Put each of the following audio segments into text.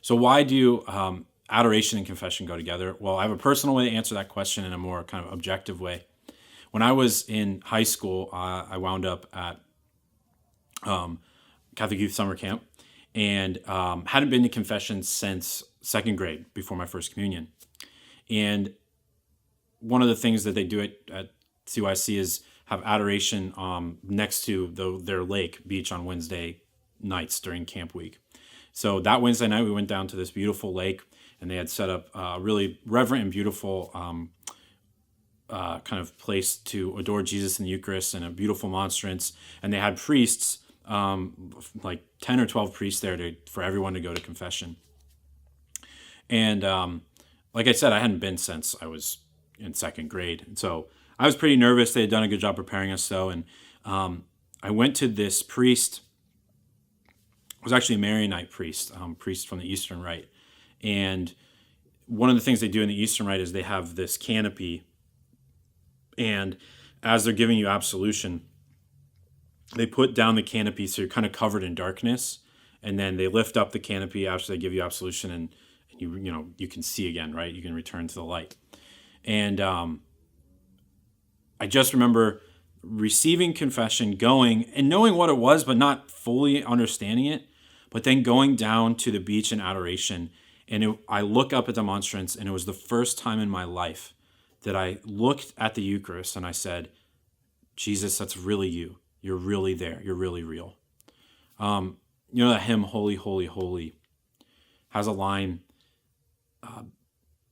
So why do adoration and confession go together? Well, I have a personal way to answer that question in a more kind of objective way. When I was in high school, I wound up at Catholic Youth Summer Camp and hadn't been to confession since second grade, before my first communion. And one of the things that they do at CYC is have adoration next to their lake beach on Wednesday nights during camp week. So that Wednesday night, we went down to this beautiful lake, and they had set up a really reverent and beautiful kind of place to adore Jesus in the Eucharist, and a beautiful monstrance. And they had priests, like 10 or 12 priests there for everyone to go to confession. And like I said, I hadn't been since I was in second grade. And so I was pretty nervous. They had done a good job preparing us, though. And I went to this priest. It was actually a Maronite priest, priest from the Eastern Rite. And one of the things they do in the Eastern Rite is they have this canopy. And as they're giving you absolution, they put down the canopy so you're kind of covered in darkness. And then they lift up the canopy after they give you absolution, and you can see again, right? You can return to the light. And I just remember receiving confession, going and knowing what it was, but not fully understanding it. But then going down to the beach in adoration, and I look up at the monstrance, and it was the first time in my life that I looked at the Eucharist and I said, Jesus, that's really you. You're really there. You're really real. That hymn, Holy, Holy, Holy, has a line,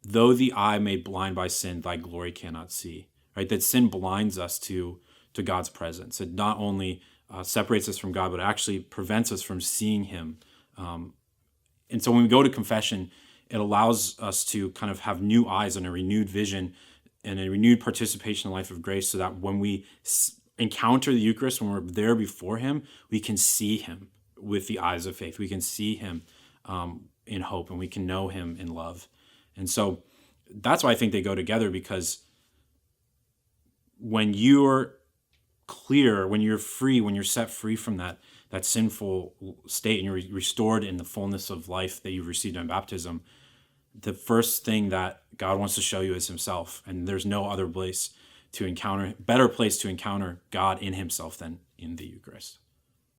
though the eye made blind by sin, thy glory cannot see. Right? That sin blinds us to God's presence. It not only separates us from God, but actually prevents us from seeing him. And so when we go to confession, it allows us to kind of have new eyes and a renewed vision and a renewed participation in the life of grace, so that when we encounter the Eucharist, when we're there before him, we can see him with the eyes of faith. We can see him in hope, and we can know him in love. And so that's why I think they go together, because when you're clear, when you're free, when you're set free from that sinful state, and you're restored in the fullness of life that you've received in baptism, the first thing that God wants to show you is himself. And there's no other better place to encounter God in himself than in the Eucharist.